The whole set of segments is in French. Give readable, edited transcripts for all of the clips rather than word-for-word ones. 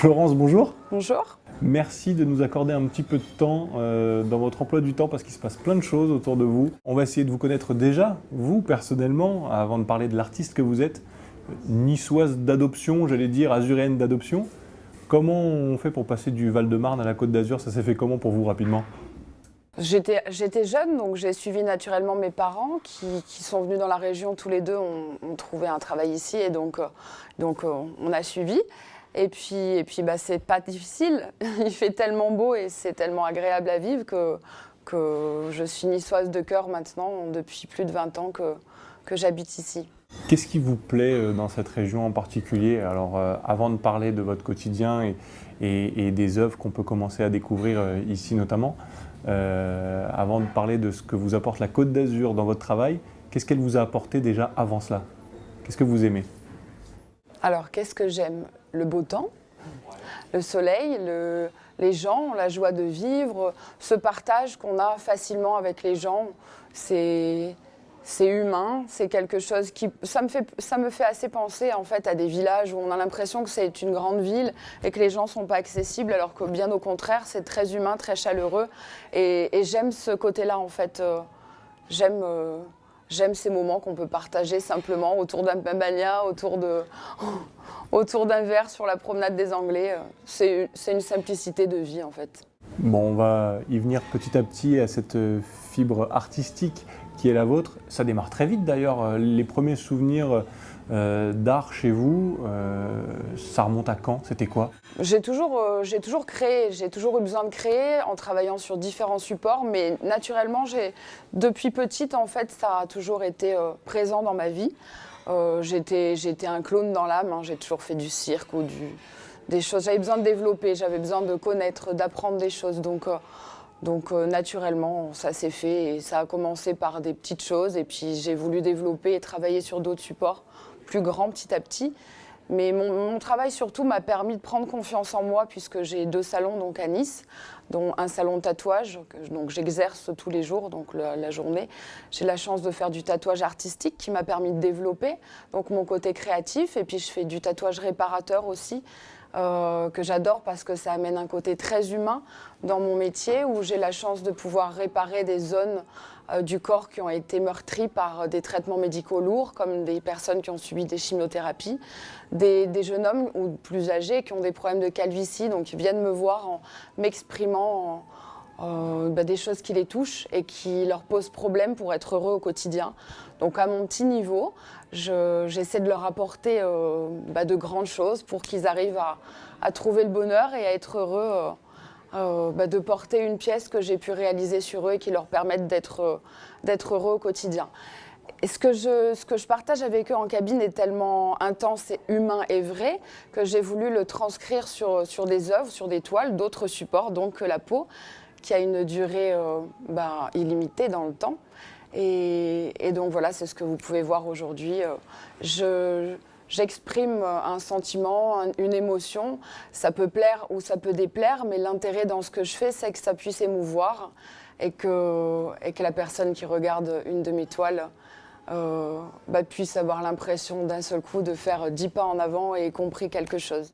Florence, bonjour. Bonjour. Merci de nous accorder un petit peu de temps dans votre emploi du temps parce qu'il se passe plein de choses autour de vous. On va essayer de vous connaître déjà, vous personnellement, avant de parler de l'artiste que vous êtes, niçoise d'adoption, j'allais dire azuréenne d'adoption. Comment on fait pour passer du Val-de-Marne à la Côte d'Azur? Ça s'est fait comment pour vous rapidement? J'étais jeune, donc j'ai suivi naturellement mes parents qui sont venus dans la région tous les deux, ont trouvé un travail ici et donc on a suivi. Et puis c'est pas difficile, il fait tellement beau et c'est tellement agréable à vivre que je suis niçoise de cœur maintenant, depuis plus de 20 ans que j'habite ici. Qu'est-ce qui vous plaît dans cette région en particulier? Alors avant de parler de votre quotidien et des œuvres qu'on peut commencer à découvrir ici notamment, avant de parler de ce que vous apporte la Côte d'Azur dans votre travail, qu'est-ce qu'elle vous a apporté déjà avant cela? Qu'est-ce que vous aimez? Alors qu'est-ce que j'aime? Le beau temps, le soleil, les gens, la joie de vivre, ce partage qu'on a facilement avec les gens, c'est humain, c'est quelque chose qui... Ça me fait assez penser en fait à des villages où on a l'impression que c'est une grande ville et que les gens ne sont pas accessibles, alors que bien au contraire, c'est très humain, très chaleureux. Et j'aime ce côté-là en fait. J'aime ces moments qu'on peut partager simplement autour d'un bambagna, autour d'un verre sur la promenade des Anglais. C'est une simplicité de vie en fait. Bon, on va y venir petit à petit à cette fibre artistique qui est la vôtre. Ça démarre très vite d'ailleurs. Les premiers souvenirs d'art chez vous, ça remonte à quand? C'était quoi? J'ai toujours créé, j'ai toujours eu besoin de créer en travaillant sur différents supports, mais naturellement, depuis petite, en fait, ça a toujours été présent dans ma vie. J'étais un clown dans l'âme, hein, j'ai toujours fait du cirque ou des choses. J'avais besoin de développer, j'avais besoin de connaître, d'apprendre des choses. Donc naturellement, ça s'est fait et ça a commencé par des petites choses et puis j'ai voulu développer et travailler sur d'autres supports plus grands petit à petit. Mais mon travail surtout m'a permis de prendre confiance en moi puisque j'ai 2 salons donc à Nice, dont un salon de tatouage, donc j'exerce tous les jours, donc la journée. J'ai la chance de faire du tatouage artistique qui m'a permis de développer donc mon côté créatif et puis je fais du tatouage réparateur aussi. Que j'adore parce que ça amène un côté très humain dans mon métier où j'ai la chance de pouvoir réparer des zones du corps qui ont été meurtries par des traitements médicaux lourds, comme des personnes qui ont subi des chimiothérapies, des jeunes hommes ou plus âgés qui ont des problèmes de calvitie, donc ils viennent me voir en m'exprimant des choses qui les touchent et qui leur posent problème pour être heureux au quotidien. Donc à mon petit niveau, j'essaie de leur apporter de grandes choses pour qu'ils arrivent à trouver le bonheur et à être heureux, de porter une pièce que j'ai pu réaliser sur eux et qui leur permettent d'être heureux au quotidien. Et ce que je partage avec eux en cabine est tellement intense et humain et vrai que j'ai voulu le transcrire sur des œuvres, sur des toiles, d'autres supports, donc la peau, qui a une durée illimitée dans le temps. Et donc voilà, c'est ce que vous pouvez voir aujourd'hui. J'exprime un sentiment, une émotion. Ça peut plaire ou ça peut déplaire, mais l'intérêt dans ce que je fais, c'est que ça puisse émouvoir et que la personne qui regarde une de mes toiles puisse avoir l'impression d'un seul coup de faire 10 pas en avant et compris quelque chose.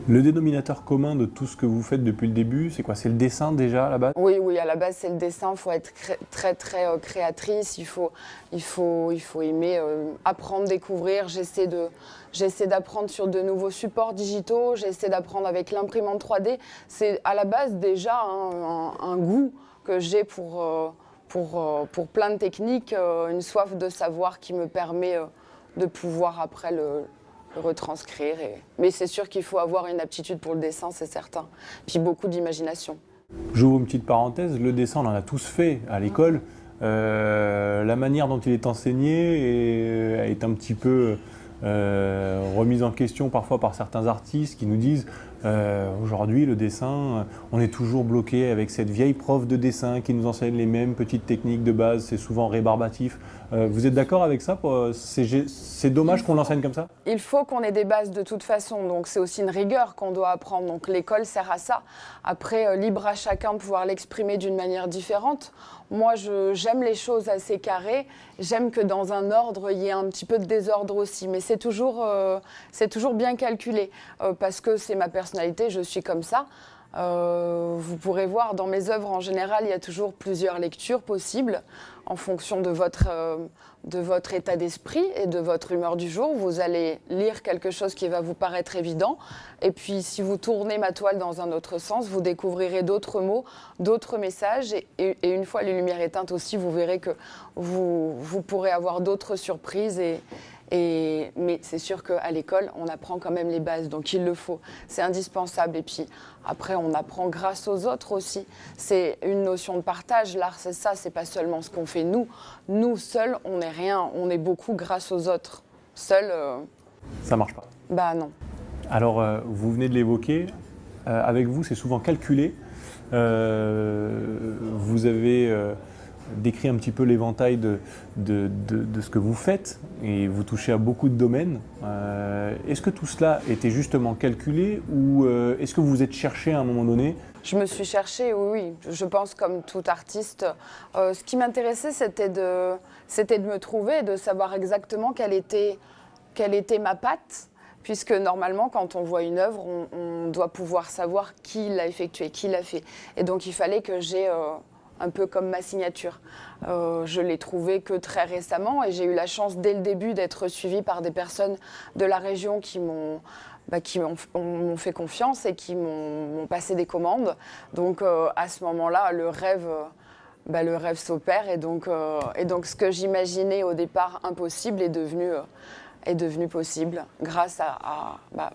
Le dénominateur commun de tout ce que vous faites depuis le début, c'est quoi? C'est le dessin déjà à la base? Oui, à la base c'est le dessin, il faut être très créatrice, il faut aimer apprendre, découvrir. J'essaie d'apprendre sur de nouveaux supports digitaux, j'essaie d'apprendre avec l'imprimante 3D. C'est à la base déjà un goût que j'ai pour plein de techniques, une soif de savoir qui me permet de pouvoir après le retranscrire. Mais c'est sûr qu'il faut avoir une aptitude pour le dessin, c'est certain. Puis beaucoup d'imagination. J'ouvre une petite parenthèse, le dessin on en a tous fait à l'école. La manière dont il est enseigné est un petit peu remise en question parfois par certains artistes qui nous disent aujourd'hui le dessin, on est toujours bloqué avec cette vieille prof de dessin qui nous enseigne les mêmes petites techniques de base, c'est souvent rébarbatif. Vous êtes d'accord avec ça? C'est dommage qu'on l'enseigne comme ça? Il faut qu'on ait des bases de toute façon, donc c'est aussi une rigueur qu'on doit apprendre. Donc l'école sert à ça. Après, libre à chacun de pouvoir l'exprimer d'une manière différente. Moi, j'aime les choses assez carrées. J'aime que dans un ordre, il y ait un petit peu de désordre aussi. Mais c'est toujours bien calculé parce que c'est ma personnalité. personnalité, je suis comme ça. Vous pourrez voir dans mes œuvres, en général, il y a toujours plusieurs lectures possibles en fonction de votre état d'esprit et de votre humeur du jour. Vous allez lire quelque chose qui va vous paraître évident. Et puis, si vous tournez ma toile dans un autre sens, vous découvrirez d'autres mots, d'autres messages. Et une fois les lumières éteintes aussi, vous verrez que vous pourrez avoir d'autres surprises. Mais c'est sûr qu'à l'école, on apprend quand même les bases, donc il le faut. C'est indispensable. Et puis après, on apprend grâce aux autres aussi. C'est une notion de partage. L'art, c'est ça, c'est pas seulement ce qu'on fait nous. Nous, seuls, on n'est rien. On est beaucoup grâce aux autres. Seuls... Ça marche pas. Bah non. Alors, vous venez de l'évoquer. Avec vous, c'est souvent calculé. Vous avez... décrit un petit peu l'éventail de ce que vous faites et vous touchez à beaucoup de domaines. Est-ce que tout cela était justement calculé ou est-ce que vous vous êtes cherché à un moment donné? Je me suis cherchée, oui. Je pense comme tout artiste. Ce qui m'intéressait, c'était de me trouver et de savoir exactement quelle était ma patte. Puisque normalement, quand on voit une œuvre, on doit pouvoir savoir qui l'a effectuée, qui l'a fait. Et donc, il fallait que j'ai... un peu comme ma signature. Je l'ai trouvée que très récemment et j'ai eu la chance dès le début d'être suivie par des personnes de la région qui m'ont fait confiance et qui m'ont passé des commandes. Donc à ce moment-là, le rêve s'opère et donc ce que j'imaginais au départ impossible est devenu possible grâce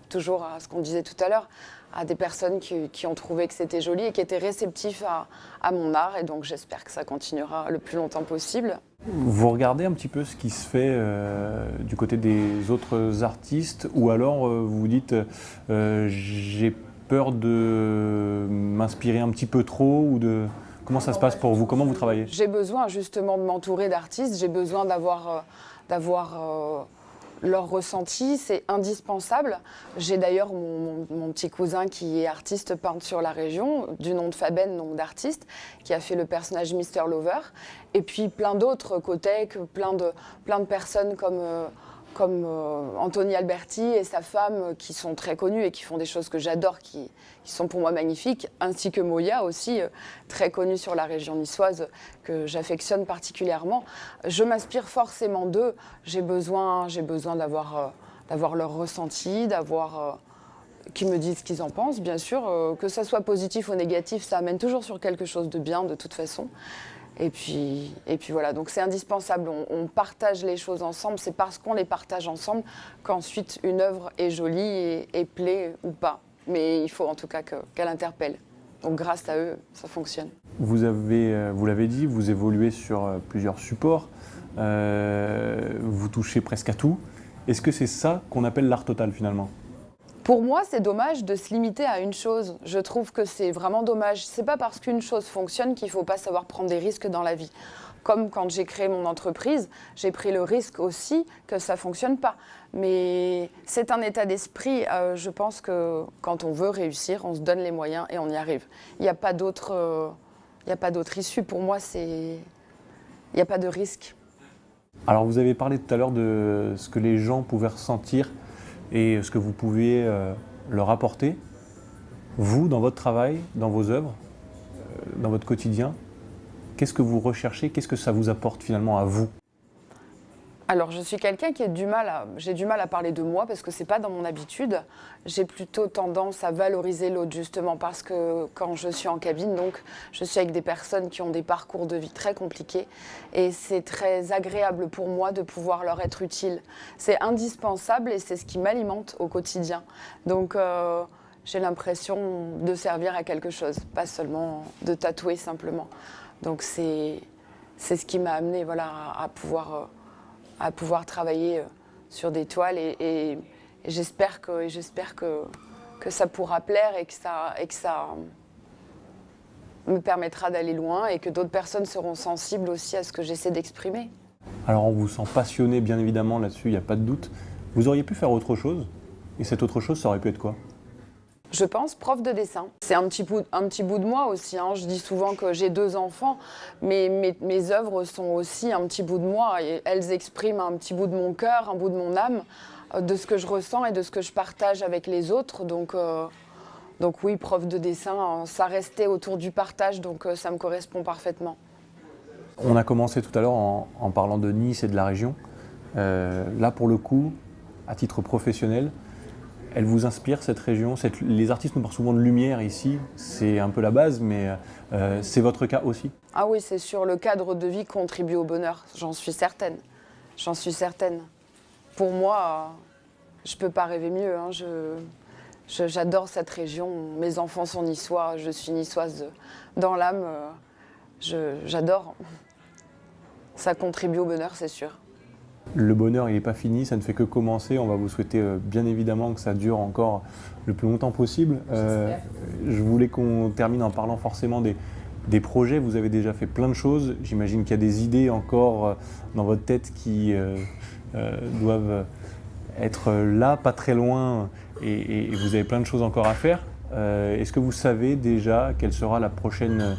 toujours à ce qu'on disait tout à l'heure, à des personnes qui ont trouvé que c'était joli et qui étaient réceptifs à mon art. Et donc j'espère que ça continuera le plus longtemps possible. Vous regardez un petit peu ce qui se fait du côté des autres artistes ou alors vous vous dites j'ai peur de m'inspirer un petit peu trop ou de... Comment ça se passe pour vous? Comment vous travaillez? J'ai besoin justement de m'entourer d'artistes, j'ai besoin d'avoir leur ressenti, c'est indispensable. J'ai d'ailleurs mon petit cousin qui est artiste peintre sur la région, du nom de Faben, donc d'artiste, qui a fait le personnage Mr. Lover. Et puis plein d'autres, Kotek, plein de personnes comme Anthony Alberti et sa femme qui sont très connus et qui font des choses que j'adore, qui sont pour moi magnifiques, ainsi que Moya aussi, très connue sur la région niçoise, que j'affectionne particulièrement. Je m'inspire forcément d'eux, j'ai besoin d'avoir leur ressenti, qu'ils me disent ce qu'ils en pensent, bien sûr, que ça soit positif ou négatif, ça amène toujours sur quelque chose de bien de toute façon. Et puis voilà, donc c'est indispensable, on partage les choses ensemble, c'est parce qu'on les partage ensemble qu'ensuite une œuvre est jolie et plaît ou pas. Mais il faut en tout cas qu'elle interpelle. Donc grâce à eux, ça fonctionne. Vous l'avez dit, vous évoluez sur plusieurs supports, vous touchez presque à tout. Est-ce que c'est ça qu'on appelle l'art total finalement ? Pour moi, c'est dommage de se limiter à une chose. Je trouve que c'est vraiment dommage. C'est pas parce qu'une chose fonctionne qu'il faut pas savoir prendre des risques dans la vie. Comme quand j'ai créé mon entreprise, j'ai pris le risque aussi que ça fonctionne pas. Mais c'est un état d'esprit. Je pense que quand on veut réussir, on se donne les moyens et on y arrive. Il n'y a pas d'autre issue. Pour moi, il n'y a pas de risque. Alors vous avez parlé tout à l'heure de ce que les gens pouvaient ressentir et ce que vous pouvez leur apporter. Vous, dans votre travail, dans vos œuvres, dans votre quotidien, qu'est-ce que vous recherchez? Qu'est-ce que ça vous apporte finalement à vous? Alors, je suis quelqu'un qui j'ai du mal à parler de moi parce que c'est pas dans mon habitude. J'ai plutôt tendance à valoriser l'autre justement parce que quand je suis en cabine, donc, je suis avec des personnes qui ont des parcours de vie très compliqués et c'est très agréable pour moi de pouvoir leur être utile. C'est indispensable et c'est ce qui m'alimente au quotidien. Donc, j'ai l'impression de servir à quelque chose, pas seulement de tatouer simplement. Donc, c'est ce qui m'a amené à pouvoir travailler sur des toiles et j'espère que ça pourra plaire et que ça me permettra d'aller loin et que d'autres personnes seront sensibles aussi à ce que j'essaie d'exprimer. Alors on vous sent passionné bien évidemment là-dessus, il n'y a pas de doute. Vous auriez pu faire autre chose et cette autre chose ça aurait pu être quoi ? Je pense prof de dessin. C'est un petit bout de moi aussi. Je dis souvent que j'ai 2 enfants, mais mes œuvres sont aussi un petit bout de moi. Et elles expriment un petit bout de mon cœur, un bout de mon âme, de ce que je ressens et de ce que je partage avec les autres. Donc Donc oui, prof de dessin, ça restait autour du partage, donc ça me correspond parfaitement. On a commencé tout à l'heure en parlant de Nice et de la région. Là, pour le coup, à titre professionnel, elle vous inspire cette région? Les artistes nous parlent souvent de lumière ici, c'est un peu la base, mais c'est votre cas aussi? Ah oui, c'est sûr, le cadre de vie contribue au bonheur, j'en suis certaine. J'en suis certaine. Pour moi, je ne peux pas rêver mieux. Hein. J'adore cette région, mes enfants sont niçois, je suis niçoise dans l'âme. J'adore. Ça contribue au bonheur, c'est sûr. Le bonheur, il n'est pas fini, ça ne fait que commencer. On va vous souhaiter bien évidemment que ça dure encore le plus longtemps possible. Je voulais qu'on termine en parlant forcément des projets. Vous avez déjà fait plein de choses. J'imagine qu'il y a des idées encore dans votre tête qui doivent être là, pas très loin, et vous avez plein de choses encore à faire. Est-ce que vous savez déjà quelle sera la prochaine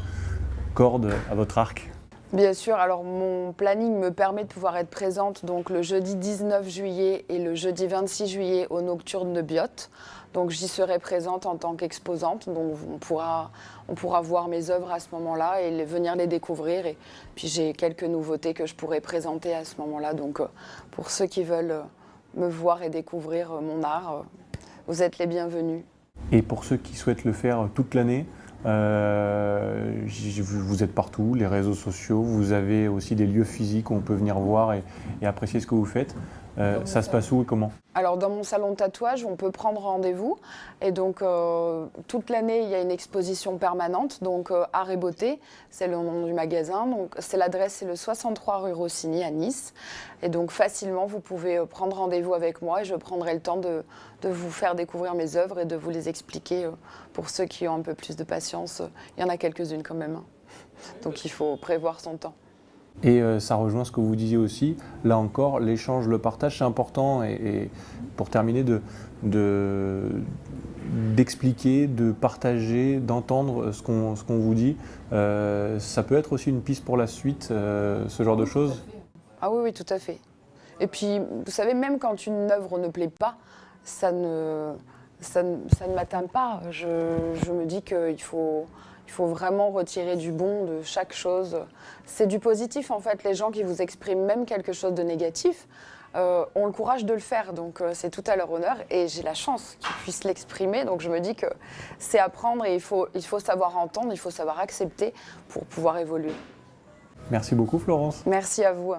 corde à votre arc? Bien sûr, alors mon planning me permet de pouvoir être présente donc le jeudi 19 juillet et le jeudi 26 juillet au Nocturne de Biot. Donc j'y serai présente en tant qu'exposante, donc on pourra voir mes œuvres à ce moment-là et venir les découvrir. Et puis j'ai quelques nouveautés que je pourrai présenter à ce moment-là. Donc pour ceux qui veulent me voir et découvrir mon art, vous êtes les bienvenus. Et pour ceux qui souhaitent le faire toute l'année, vous êtes partout, les réseaux sociaux, vous avez aussi des lieux physiques où on peut venir voir et apprécier ce que vous faites. Ça se passe où et comment? Alors dans mon salon de tatouage, on peut prendre rendez-vous et donc toute l'année il y a une exposition permanente, donc Art et Beauté, c'est le nom du magasin, donc c'est l'adresse, c'est le 63 rue Rossini à Nice et donc facilement vous pouvez prendre rendez-vous avec moi et je prendrai le temps de vous faire découvrir mes œuvres et de vous les expliquer pour ceux qui ont un peu plus de patience. Il y en a quelques-unes quand même, hein. Donc il faut prévoir son temps. Et ça rejoint ce que vous disiez aussi, là encore, l'échange, le partage, c'est important. Et pour terminer, d'expliquer, de partager, d'entendre ce qu'on vous dit, ça peut être aussi une piste pour la suite, ce genre de choses? Ah oui, oui, tout à fait. Et puis, vous savez, même quand une œuvre ne plaît pas, ça ne m'atteint pas. Je me dis qu'il faut vraiment retirer du bon de chaque chose. C'est du positif, en fait. Les gens qui vous expriment même quelque chose de négatif ont le courage de le faire. Donc, c'est tout à leur honneur. Et j'ai la chance qu'ils puissent l'exprimer. Donc, je me dis que c'est à prendre et il faut savoir entendre, il faut savoir accepter pour pouvoir évoluer. Merci beaucoup, Florence. Merci à vous.